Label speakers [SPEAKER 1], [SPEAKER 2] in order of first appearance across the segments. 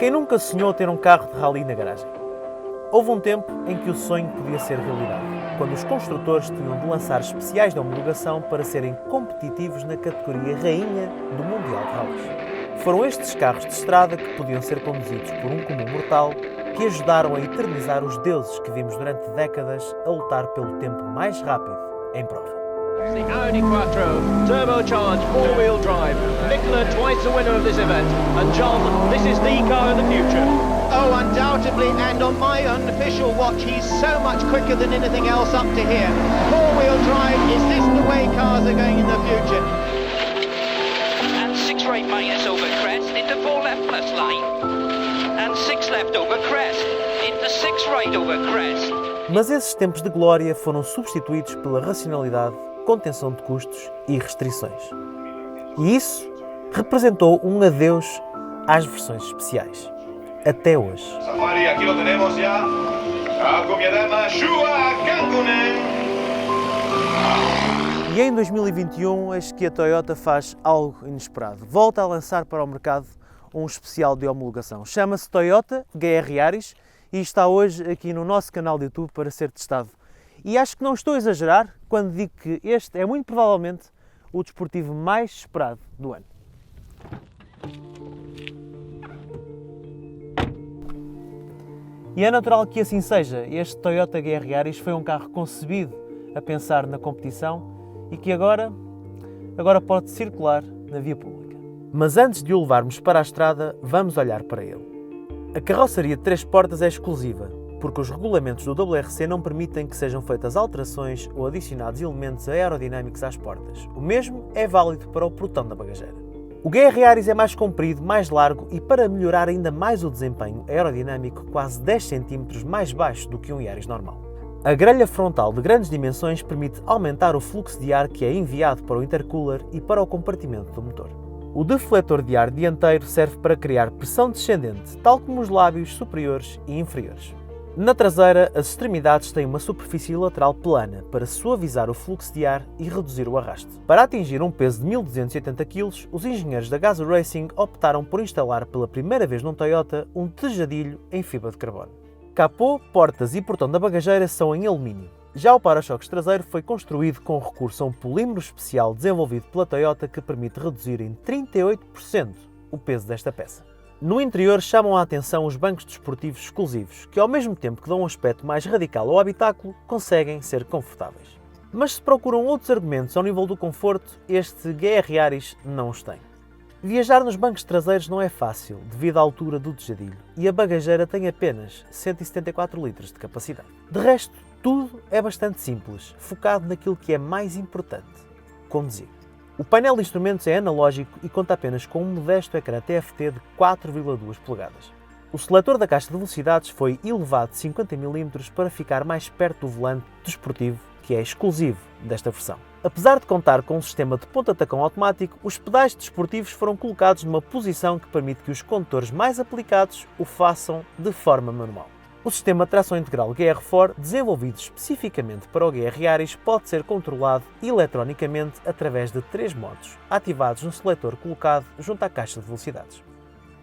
[SPEAKER 1] Quem nunca sonhou ter um carro de rally na garagem? Houve um tempo em que o sonho podia ser realidade, quando os construtores tinham de lançar especiais de homologação para serem competitivos na categoria rainha do Mundial de Rallys. Foram estes carros de estrada que podiam ser conduzidos por um comum mortal que ajudaram a eternizar os deuses que vimos durante décadas a lutar pelo tempo mais rápido em prova.
[SPEAKER 2] The Audi Quattro, turbocharged, four-wheel drive. Nicola, twice the winner of this event. And John, this is the car of the future.
[SPEAKER 3] Oh, undoubtedly, and on my unofficial watch, he's so much quicker than anything else up to here. Four-wheel drive, is this the way cars are going in the future?
[SPEAKER 4] And 6 right minus over crest into 4 left plus line. And 6 left over crest into 6 right over crest.
[SPEAKER 1] Mas esses tempos de glória foram substituídos pela racionalidade, contenção de custos e restrições. E isso representou um adeus às versões especiais. Até hoje.
[SPEAKER 5] Safari, aqui lo tenemos ya. Con mi dama Shua Kankunen.
[SPEAKER 1] E em 2021, eis que a Toyota faz algo inesperado. Volta a lançar para o mercado um especial de homologação. Chama-se Toyota GR Yaris e está hoje aqui no nosso canal de YouTube para ser testado. E acho que não estou a exagerar quando digo que este é muito provavelmente o desportivo mais esperado do ano. E é natural que assim seja. Este Toyota GR Yaris foi um carro concebido a pensar na competição e que agora pode circular na via pública. Mas antes de o levarmos para a estrada, vamos olhar para ele. A carroceria de 3 portas é exclusiva, porque os regulamentos do WRC não permitem que sejam feitas alterações ou adicionados elementos aerodinâmicos às portas. O mesmo é válido para o pelotão da bagageira. O GR Yaris é mais comprido, mais largo e, para melhorar ainda mais o desempenho aerodinâmico, quase 10 cm mais baixo do que um Yaris normal. A grelha frontal de grandes dimensões permite aumentar o fluxo de ar que é enviado para o intercooler e para o compartimento do motor. O defletor de ar dianteiro serve para criar pressão descendente, tal como os lábios superiores e inferiores. Na traseira, as extremidades têm uma superfície lateral plana para suavizar o fluxo de ar e reduzir o arraste. Para atingir um peso de 1280 kg, os engenheiros da Gazoo Racing optaram por instalar pela primeira vez num Toyota um tejadilho em fibra de carbono. Capô, portas e portão da bagageira são em alumínio. Já o para-choques traseiro foi construído com recurso a um polímero especial desenvolvido pela Toyota que permite reduzir em 38% o peso desta peça. No interior chamam a atenção os bancos desportivos exclusivos, que ao mesmo tempo que dão um aspecto mais radical ao habitáculo, conseguem ser confortáveis. Mas se procuram outros argumentos ao nível do conforto, este GR Yaris não os tem. Viajar nos bancos traseiros não é fácil, devido à altura do tejadilho, e a bagageira tem apenas 174 litros de capacidade. De resto, tudo é bastante simples, focado naquilo que é mais importante: conduzir. O painel de instrumentos é analógico e conta apenas com um modesto ecrã TFT de 4,2 polegadas. O seletor da caixa de velocidades foi elevado de 50 mm para ficar mais perto do volante desportivo, que é exclusivo desta versão. Apesar de contar com um sistema de ponta-tacão automático, os pedais desportivos foram colocados numa posição que permite que os condutores mais aplicados o façam de forma manual. O sistema de tração integral GR4, desenvolvido especificamente para o GR Yaris, pode ser controlado eletronicamente através de 3 modos, ativados no seletor colocado junto à caixa de velocidades.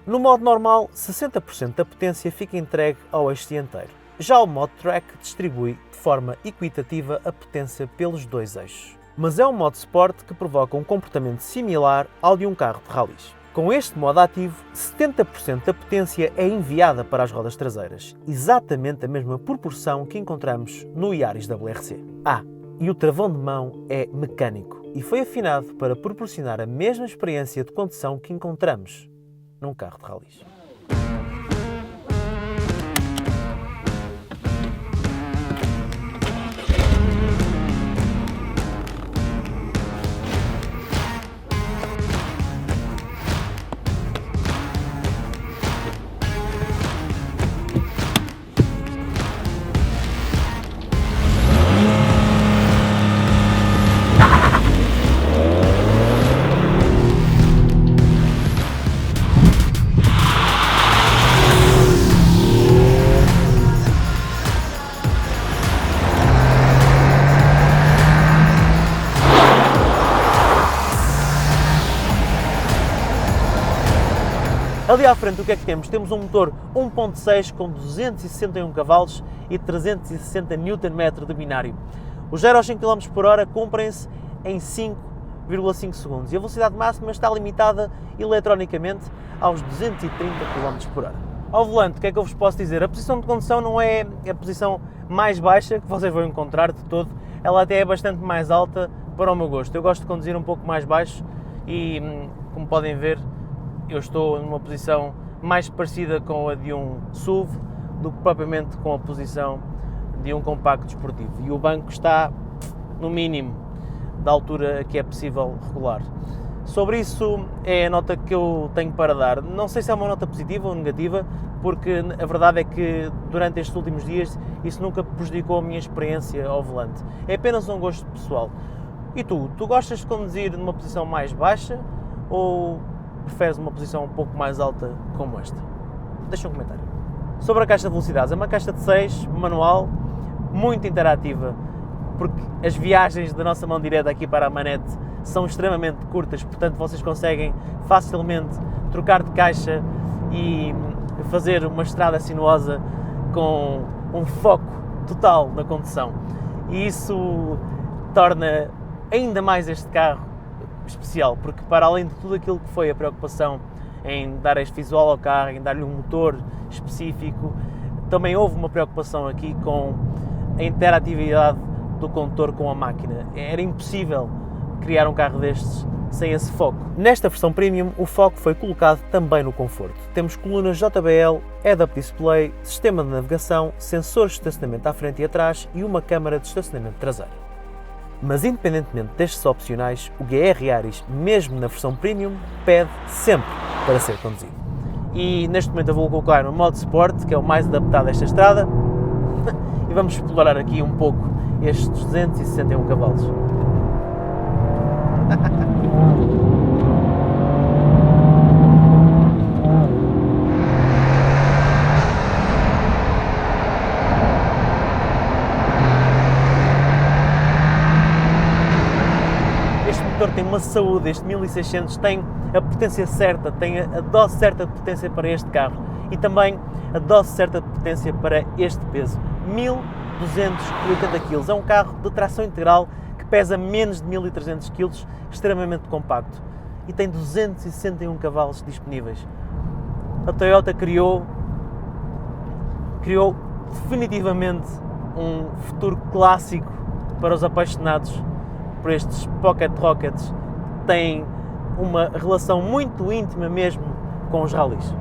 [SPEAKER 1] No modo normal, 60% da potência fica entregue ao eixo dianteiro. Já o modo Track distribui de forma equitativa a potência pelos 2 eixos. Mas é um modo Sport que provoca um comportamento similar ao de um carro de rallies. Com este modo ativo, 70% da potência é enviada para as rodas traseiras, exatamente a mesma proporção que encontramos no Yaris WRC. E o travão de mão é mecânico e foi afinado para proporcionar a mesma experiência de condução que encontramos num carro de rallies. Ali à frente o que é que temos? Temos um motor 1.6 com 261 cavalos e 360 Nm de binário. Os 0 aos 100 km por hora cumprem-se em 5,5 segundos e a velocidade máxima está limitada eletronicamente aos 230 km por hora. Ao volante, o que é que eu vos posso dizer? A posição de condução não é a posição mais baixa que vocês vão encontrar de todo, ela até é bastante mais alta para o meu gosto. Eu gosto de conduzir um pouco mais baixo e, como podem ver, eu estou numa posição mais parecida com a de um SUV do que propriamente com a posição de um compacto desportivo. E o banco está no mínimo da altura que é possível regular. Sobre isso é a nota que eu tenho para dar. Não sei se é uma nota positiva ou negativa, porque a verdade é que durante estes últimos dias isso nunca prejudicou a minha experiência ao volante. É apenas um gosto pessoal. E tu gostas de conduzir numa posição mais baixa ou preferes uma posição um pouco mais alta como esta? Deixa um comentário. Sobre a caixa de velocidades, é uma caixa de 6, manual, muito interativa, porque as viagens da nossa mão direita aqui para a manete são extremamente curtas, portanto vocês conseguem facilmente trocar de caixa e fazer uma estrada sinuosa com um foco total na condução. E isso torna ainda mais este carro especial, porque para além de tudo aquilo que foi a preocupação em dar este visual ao carro, em dar-lhe um motor específico, também houve uma preocupação aqui com a interatividade do condutor com a máquina. Era impossível criar um carro destes sem esse foco. Nesta versão Premium, o foco foi colocado também no conforto. Temos colunas JBL, head-up display, sistema de navegação, sensores de estacionamento à frente e atrás e uma câmara de estacionamento traseiro. Mas independentemente destes opcionais, o GR Yaris, mesmo na versão Premium, pede sempre para ser conduzido. E neste momento eu vou colocar no modo Sport, que é o mais adaptado a esta estrada, e vamos explorar aqui um pouco estes 261 cavalos. Este motor tem uma saúde, este 1600 tem a potência certa, tem a dose certa de potência para este carro e também a dose certa de potência para este peso, 1280 kg. É um carro de tração integral que pesa menos de 1300 kg, extremamente compacto e tem 261 cavalos disponíveis. A Toyota criou definitivamente um futuro clássico para os apaixonados por estes Pocket Rockets. Têm uma relação muito íntima mesmo com os rallies.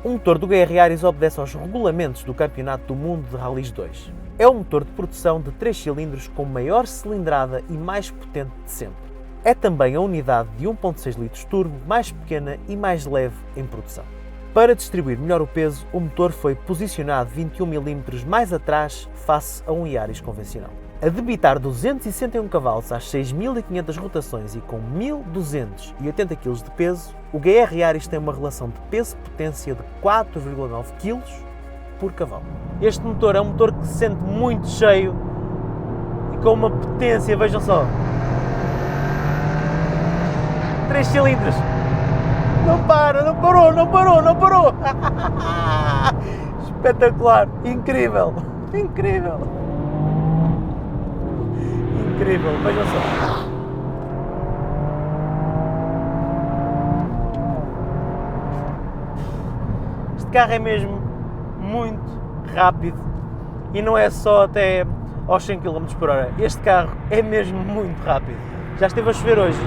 [SPEAKER 1] O motor do GR Yaris obedece aos regulamentos do Campeonato do Mundo de Rallys 2. É um motor de produção de 3 cilindros com maior cilindrada e mais potente de sempre. É também a unidade de 1.6 litros turbo mais pequena e mais leve em produção. Para distribuir melhor o peso, o motor foi posicionado 21 mm mais atrás face a um Yaris convencional. A debitar 261 cavalos às 6.500 rotações e com 1.280 kg de peso, o GR Yaris tem uma relação de peso-potência de 4,9 kg por cavalo. Este motor é um motor que se sente muito cheio e com uma potência, vejam só, 3 cilindros. Não parou! Espetacular, incrível, vejam só. Este carro é mesmo muito rápido e não é só até aos 100 km por hora. Este carro é mesmo muito rápido. Já esteve a chover hoje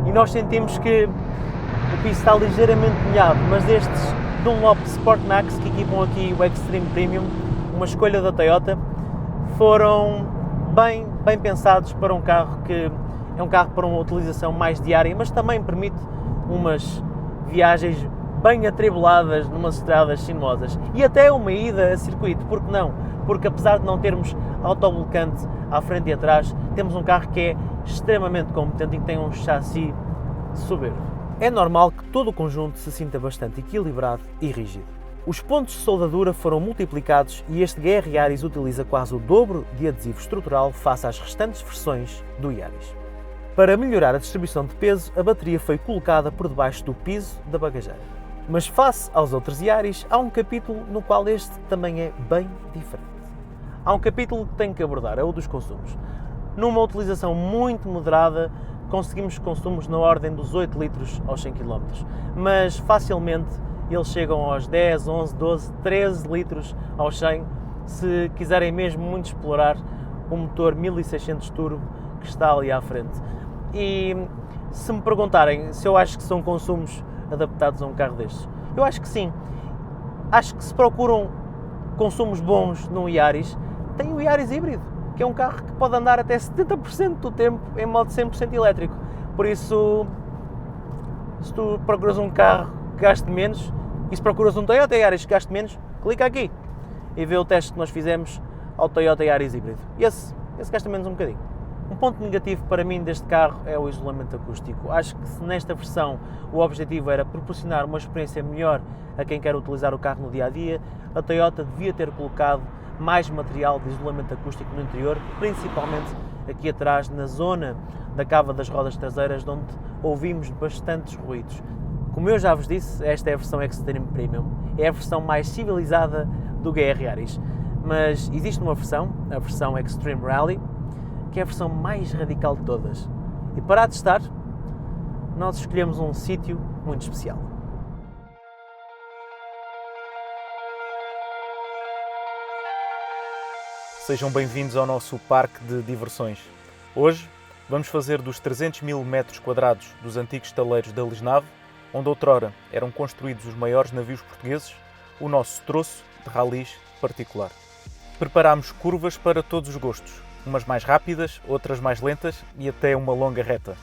[SPEAKER 1] e nós sentimos que o piso está ligeiramente molhado, mas estes Dunlop Sport Max que equipam aqui o Extreme Premium, uma escolha da Toyota, foram bem pensados para um carro que é um carro para uma utilização mais diária, mas também permite umas viagens bem atribuladas numas estradas sinuosas e até uma ida a circuito, porque não? Porque apesar de não termos autoblocante à frente e atrás, temos um carro que é extremamente competente e que tem um chassi soberbo. É normal que todo o conjunto se sinta bastante equilibrado e rígido. Os pontos de soldadura foram multiplicados e este GR Yaris utiliza quase o dobro de adesivo estrutural face às restantes versões do Yaris. Para melhorar a distribuição de peso, a bateria foi colocada por debaixo do piso da bagageira. Mas face aos outros Yaris, há um capítulo no qual este também é bem diferente. Há um capítulo que tenho que abordar, é o dos consumos. Numa utilização muito moderada, conseguimos consumos na ordem dos 8 litros aos 100 km, mas facilmente eles chegam aos 10, 11, 12, 13 litros aos 100, se quiserem mesmo muito explorar o motor 1600 turbo que está ali à frente. E se me perguntarem se eu acho que são consumos adaptados a um carro destes, eu acho que sim. Acho que se procuram consumos bons num Yaris, tem o Yaris híbrido, que é um carro que pode andar até 70% do tempo em modo 100% elétrico. Por isso, se tu procuras um carro que gaste menos, e se procuras um Toyota Yaris que gaste menos, clica aqui e vê o teste que nós fizemos ao Toyota Yaris híbrido. E esse gasta menos um bocadinho. Um ponto negativo para mim deste carro é o isolamento acústico. Acho que se nesta versão o objetivo era proporcionar uma experiência melhor a quem quer utilizar o carro no dia-a-dia, a Toyota devia ter colocado mais material de isolamento acústico no interior, principalmente aqui atrás, na zona da cava das rodas traseiras, onde ouvimos bastantes ruídos. Como eu já vos disse, esta é a versão Extreme Premium, é a versão mais civilizada do GR Yaris, mas existe uma versão, a versão Extreme Rally, que é a versão mais radical de todas. E para a testar, nós escolhemos um sítio muito especial.
[SPEAKER 6] Sejam bem-vindos ao nosso parque de diversões. Hoje vamos fazer dos 300 mil metros quadrados dos antigos estaleiros da Lisnave, onde outrora eram construídos os maiores navios portugueses, o nosso troço de ralis particular. Preparámos curvas para todos os gostos, umas mais rápidas, outras mais lentas e até uma longa reta.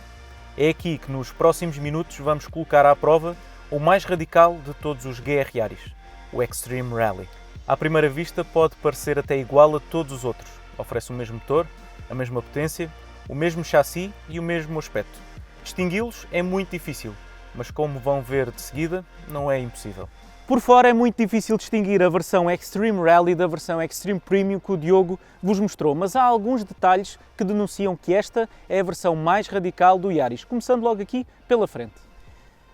[SPEAKER 6] É aqui que nos próximos minutos vamos colocar à prova o mais radical de todos os GR Yaris, o Extreme Rally. À primeira vista pode parecer até igual a todos os outros. Oferece o mesmo motor, a mesma potência, o mesmo chassi e o mesmo aspecto. Distingui-los é muito difícil, mas como vão ver de seguida, não é impossível.
[SPEAKER 7] Por fora é muito difícil distinguir a versão Extreme Rally da versão Extreme Premium que o Diogo vos mostrou, mas há alguns detalhes que denunciam que esta é a versão mais radical do Yaris, começando logo aqui pela frente.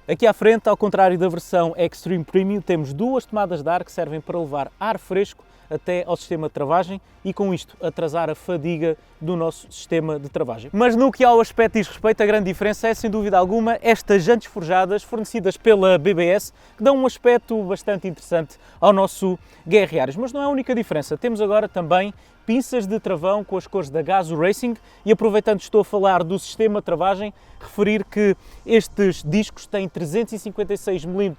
[SPEAKER 7] Aqui à frente, ao contrário da versão Extreme Premium, temos duas tomadas de ar que servem para levar ar fresco até ao sistema de travagem e com isto atrasar a fadiga do nosso sistema de travagem. Mas no que ao aspecto diz respeito, a grande diferença é, sem dúvida alguma, estas jantes forjadas fornecidas pela BBS, que dão um aspecto bastante interessante ao nosso GR Yaris. Mas não é a única diferença, temos agora também pinças de travão com as cores da Gazoo Racing e, aproveitando que estou a falar do sistema de travagem, referir que estes discos têm 356 mm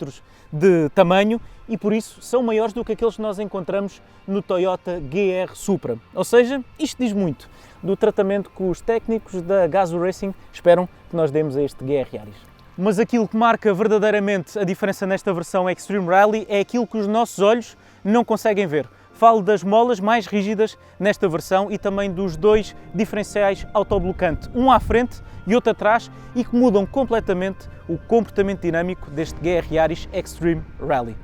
[SPEAKER 7] de tamanho e por isso são maiores do que aqueles que nós encontramos no Toyota GR Supra. Ou seja, isto diz muito do tratamento que os técnicos da Gazoo Racing esperam que nós demos a este GR Yaris. Mas aquilo que marca verdadeiramente a diferença nesta versão Extreme Rally é aquilo que os nossos olhos não conseguem ver. Falo das molas mais rígidas nesta versão e também dos dois diferenciais autoblocante, um à frente e outro atrás, e que mudam completamente o comportamento dinâmico deste GR Yaris Extreme Rally.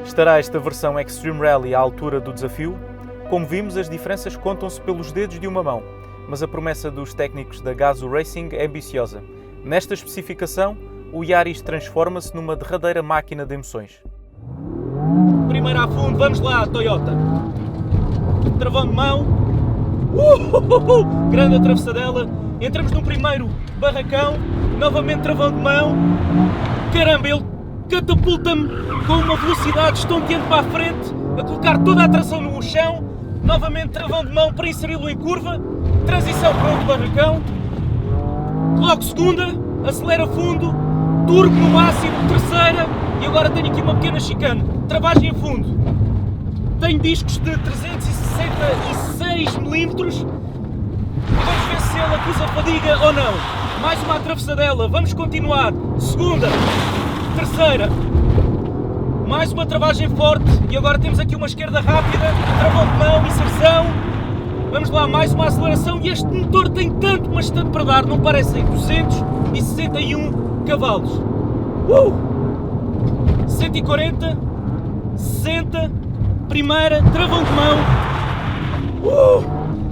[SPEAKER 6] Estará esta versão Extreme Rally à altura do desafio? Como vimos, as diferenças contam-se pelos dedos de uma mão, mas a promessa dos técnicos da Gazoo Racing é ambiciosa. Nesta especificação, o Yaris transforma-se numa derradeira máquina de emoções.
[SPEAKER 7] Primeiro a fundo, vamos lá, Toyota! Travão de mão, grande atravessadela, entramos no primeiro barracão, novamente travão de mão, caramba, ele catapulta-me com uma velocidade estonteante para a frente, a colocar toda a tração no chão, novamente travão de mão para inseri-lo em curva, transição para outro barracão, coloco segunda, acelera fundo, turbo no máximo, terceira, E agora tenho aqui uma pequena chicane, travagem a fundo. Tenho discos de 366 mm. E vamos ver se ele acusa fadiga ou não. Mais uma atravessadela, vamos continuar. Segunda, terceira. Mais uma travagem forte. E agora temos aqui uma esquerda rápida, travão de mão, inserção. Vamos lá, mais uma aceleração. E este motor tem tanto, mas tanto para dar. Não parecem 261 cavalos. 140, 60, primeira, travão de mão.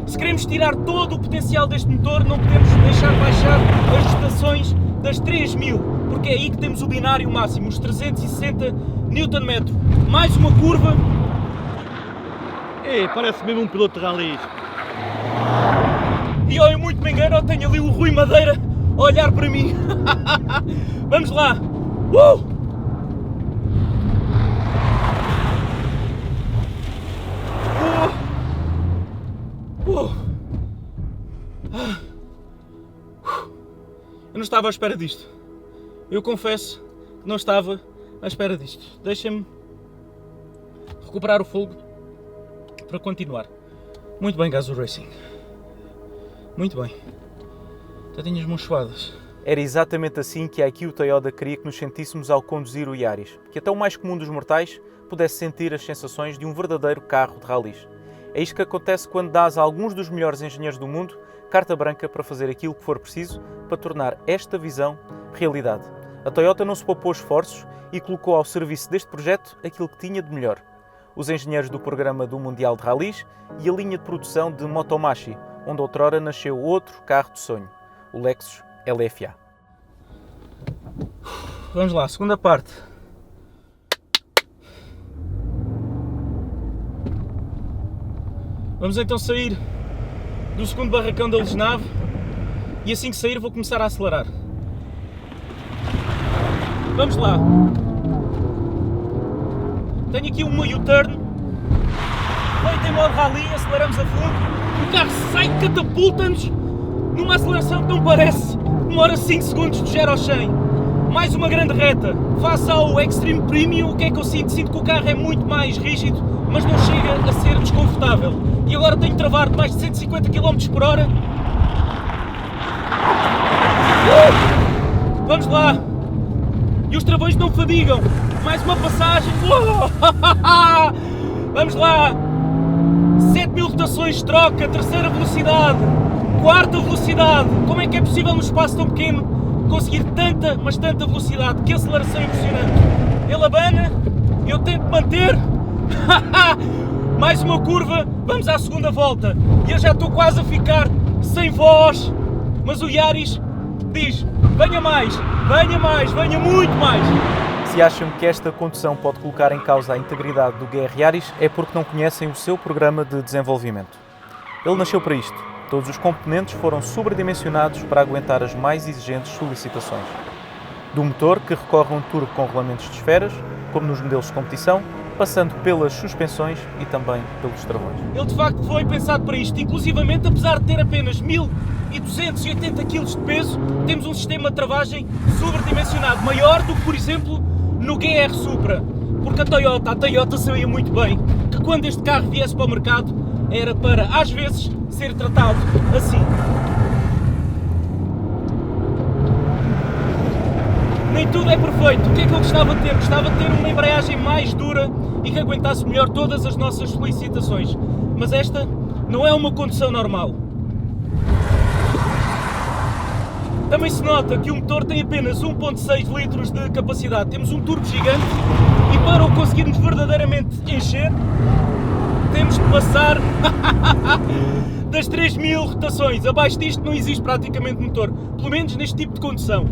[SPEAKER 7] Se queremos tirar todo o potencial deste motor, não podemos deixar baixar as rotações das 3000, porque é aí que temos o binário máximo, os 360 Nm. Mais uma curva.
[SPEAKER 8] Parece mesmo um piloto de rallies.
[SPEAKER 7] E eu muito me engano, eu tenho ali o Rui Madeira a olhar para mim. Vamos lá. Eu não estava à espera disto. Eu confesso que não estava à espera disto. Deixa-me recuperar o fogo para continuar. Muito bem, Gazoo Racing. Muito bem. Já tenho as mãos suadas.
[SPEAKER 6] Era exatamente assim que a Akio Toyoda queria que nos sentíssemos ao conduzir o Yaris, que até o mais comum dos mortais pudesse sentir as sensações de um verdadeiro carro de rallies. É isto que acontece quando dás a alguns dos melhores engenheiros do mundo carta branca para fazer aquilo que for preciso para tornar esta visão realidade. A Toyota não se poupou esforços e colocou ao serviço deste projeto aquilo que tinha de melhor. Os engenheiros do programa do Mundial de Rallies e a linha de produção de Motomachi, onde outrora nasceu outro carro de sonho, o Lexus LFA.
[SPEAKER 7] Vamos lá, segunda parte. Vamos então sair do segundo barracão da Lisnave e assim que sair vou começar a acelerar. Vamos lá. Tenho aqui uma U-turn. Feito em modo rally, aceleramos a fundo. O carro sai, catapulta-nos numa aceleração que não parece. Demora 5 segundos de 0 ao 100. Mais uma grande reta. Face ao Extreme Premium, o que é que eu sinto? Sinto que o carro é muito mais rígido, mas não chega a ser desconfortável. E agora tenho que travar de mais de 150 km/h. Vamos lá! E os travões não fadigam. Mais uma passagem. Vamos lá! 7000 rotações de troca, terceira velocidade, quarta velocidade. Como é que é possível num espaço tão pequeno conseguir tanta, mas tanta velocidade? Que aceleração impressionante! Ele abana, eu tento manter. Mais uma curva, vamos à segunda volta. E eu já estou quase a ficar sem voz. Mas o Yaris diz: venha mais, venha muito mais.
[SPEAKER 6] Se acham que esta condução pode colocar em causa a integridade do GR Yaris, é porque não conhecem o seu programa de desenvolvimento. Ele nasceu para isto. Todos os componentes foram sobredimensionados para aguentar as mais exigentes solicitações. Do motor, que recorre a um turbo com rolamentos de esferas, como nos modelos de competição, passando pelas suspensões e também pelos travões.
[SPEAKER 7] Ele de facto foi pensado para isto, inclusivamente apesar de ter apenas 1280 kg de peso, temos um sistema de travagem sobredimensionado, maior do que, por exemplo, no GR Supra, porque a Toyota sabia muito bem que quando este carro viesse para o mercado era para, às vezes, ser tratado assim. Nem tudo é perfeito. O que é que eu gostava de ter? Gostava de ter uma embreagem mais dura e que aguentasse melhor todas as nossas solicitações. Mas esta não é uma condução normal. Também se nota que o motor tem apenas 1.6 litros de capacidade. Temos um turbo gigante e para o conseguirmos verdadeiramente encher, temos de passar das 3000 rotações. Abaixo disto não existe praticamente motor, pelo menos neste tipo de condução.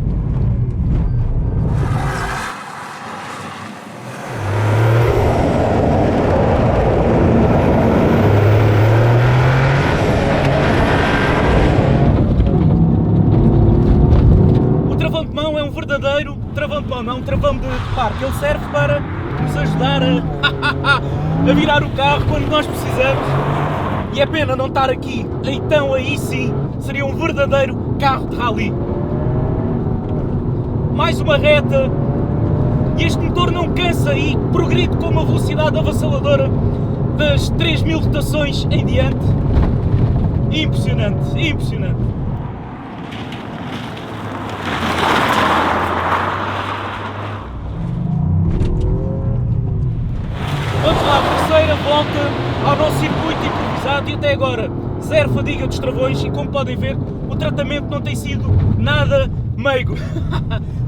[SPEAKER 7] Travão de mão, não, travão de parque. Ele serve para nos ajudar a virar o carro quando nós precisamos. E é pena não estar aqui. Então aí sim seria um verdadeiro carro de rally. Mais uma reta e este motor não cansa e progride com uma velocidade avassaladora das 3000 rotações em diante. Impressionante, impressionante. Vamos lá, terceira volta ao nosso circuito improvisado e até agora zero fadiga dos travões e como podem ver o tratamento não tem sido nada meigo.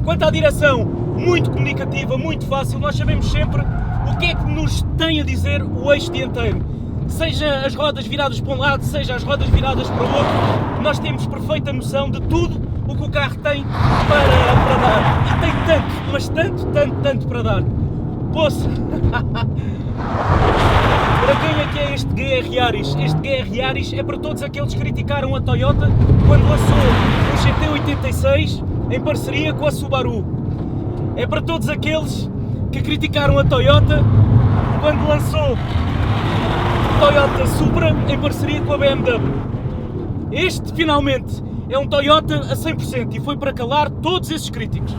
[SPEAKER 7] Quanto à direção, muito comunicativa, muito fácil, nós sabemos sempre o que é que nos tem a dizer o eixo dianteiro. Seja as rodas viradas para um lado, seja as rodas viradas para o outro, nós temos perfeita noção de tudo o que o carro tem para dar. E tem tanto, mas tanto para dar. Poça! Para quem é que é este GR Yaris? Este GR Yaris é para todos aqueles que criticaram a Toyota quando lançou o GT86 em parceria com a Subaru. É para todos aqueles que criticaram a Toyota quando lançou o Toyota Supra em parceria com a BMW. Este, finalmente, é um Toyota a 100% e foi para calar todos esses críticos.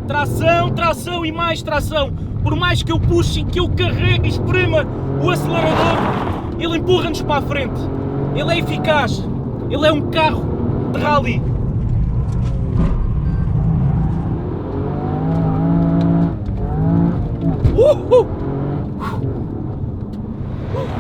[SPEAKER 7] Tração, tração e mais tração. Por mais que eu puxe e que eu carregue e esprema o acelerador, ele empurra-nos para a frente. Ele é eficaz. Ele é um carro de rally.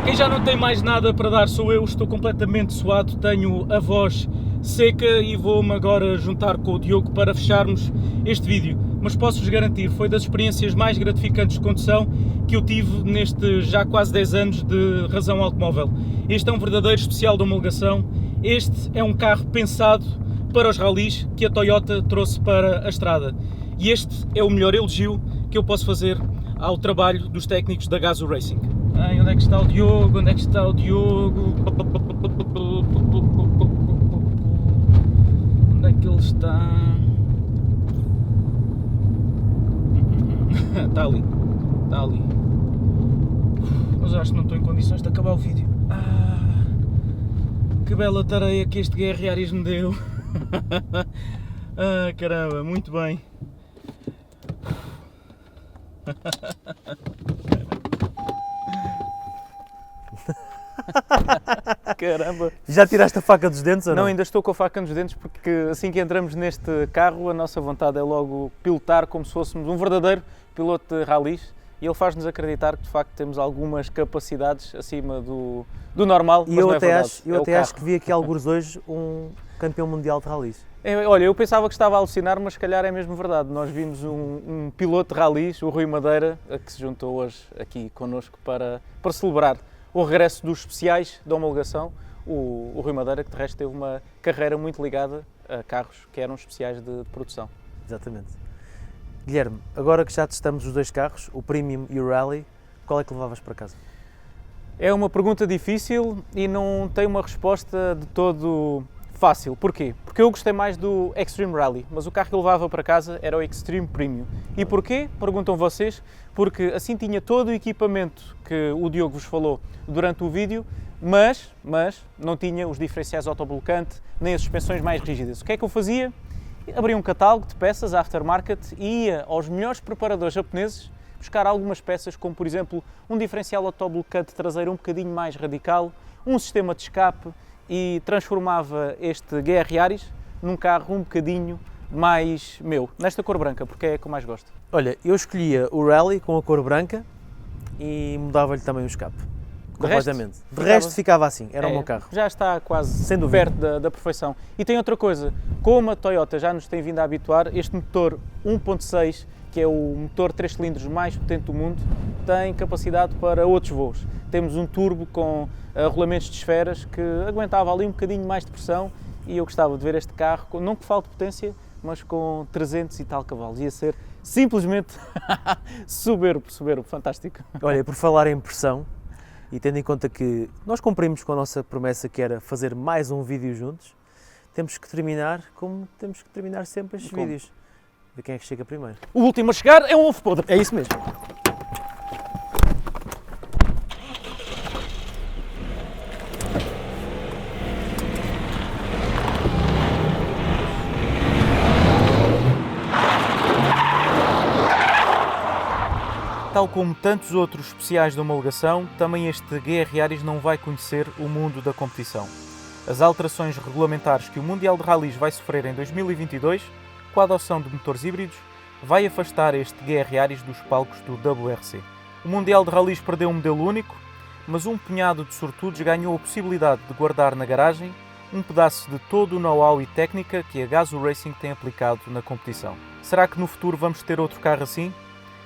[SPEAKER 7] Quem já não tem mais nada para dar sou eu. Estou completamente suado, tenho a voz seca e vou-me agora juntar com o Diogo para fecharmos este vídeo. Mas posso-vos garantir, foi das experiências mais gratificantes de condução que eu tive nestes já quase 10 anos de razão automóvel. Este é um verdadeiro especial de homologação. Este é um carro pensado para os rallies que a Toyota trouxe para a estrada. E este é o melhor elogio que eu posso fazer ao trabalho dos técnicos da Gazoo Racing. Ai, onde é que está o Diogo? Onde é que está o Diogo? Onde é que ele está? Está ali, está ali. Mas acho que não estou em condições de acabar o vídeo. Que bela tareia que este GR Yaris me deu. Caramba, muito bem. Caramba.
[SPEAKER 1] Já tiraste a faca dos dentes ou não?
[SPEAKER 7] Não, ainda estou com a faca nos dentes porque assim que entramos neste carro a nossa vontade é logo pilotar como se fôssemos um verdadeiro piloto de rallies e ele faz-nos acreditar que de facto temos algumas capacidades acima do normal, mas não é verdade.
[SPEAKER 1] Eu até acho que vi aqui alguns hoje um campeão mundial de rallies.
[SPEAKER 7] Olha, eu pensava que estava a alucinar, mas se calhar é mesmo verdade. Nós vimos um piloto de rallies, o Rui Madeira, que se juntou hoje aqui connosco para celebrar o regresso dos especiais da homologação. O Rui Madeira, que de resto teve uma carreira muito ligada a carros que eram especiais de produção.
[SPEAKER 1] Exatamente. Guilherme, agora que já testamos os dois carros, o Premium e o Rally, qual é que levavas para casa?
[SPEAKER 7] É uma pergunta difícil e não tem uma resposta de todo fácil. Porquê? Porque eu gostei mais do Extreme Rally, mas o carro que eu levava para casa era o Extreme Premium. E porquê? Perguntam vocês. Porque assim tinha todo o equipamento que o Diogo vos falou durante o vídeo, mas não tinha os diferenciais autoblocante, nem as suspensões mais rígidas. O que é que eu fazia? Abria um catálogo de peças aftermarket e ia aos melhores preparadores japoneses buscar algumas peças, como por exemplo um diferencial autoblocante traseiro um bocadinho mais radical, um sistema de escape, e transformava este GR Yaris num carro um bocadinho mais meu, nesta cor branca, porque é a que eu mais gosto.
[SPEAKER 1] Olha, eu escolhia o Rally com a cor branca e mudava-lhe também o escape. Completamente. De resto ficava assim, era o meu carro.
[SPEAKER 7] Já está quase
[SPEAKER 1] sem dúvida
[SPEAKER 7] perto da perfeição. E tem outra coisa, como a Toyota já nos tem vindo a habituar, este motor 1.6, que é o motor 3 cilindros mais potente do mundo, tem capacidade para outros voos. Temos um turbo com rolamentos de esferas que aguentava ali um bocadinho mais de pressão e eu gostava de ver este carro, não que falte potência, mas com 300 e tal cavalos. Ia ser simplesmente soberbo, fantástico.
[SPEAKER 1] Olha, por falar em pressão, e tendo em conta que nós cumprimos com a nossa promessa que era fazer mais um vídeo juntos, temos que terminar como temos que terminar sempre estes vídeos. Ver quem é que chega primeiro.
[SPEAKER 7] O último a chegar é um ovo podre.
[SPEAKER 1] É isso mesmo.
[SPEAKER 6] Tal como tantos outros especiais de homologação, também este GR Yaris não vai conhecer o mundo da competição. As alterações regulamentares que o Mundial de Rallys vai sofrer em 2022, com a adoção de motores híbridos, vai afastar este GR Yaris dos palcos do WRC. O Mundial de Rallys perdeu um modelo único, mas um punhado de sortudos ganhou a possibilidade de guardar na garagem um pedaço de todo o know-how e técnica que a Gazoo Racing tem aplicado na competição. Será que no futuro vamos ter outro carro assim?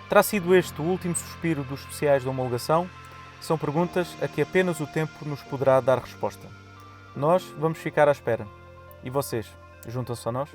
[SPEAKER 6] Terá sido este o último suspiro dos especiais de homologação? São perguntas a que apenas o tempo nos poderá dar resposta. Nós vamos ficar à espera. E vocês, juntam-se a nós?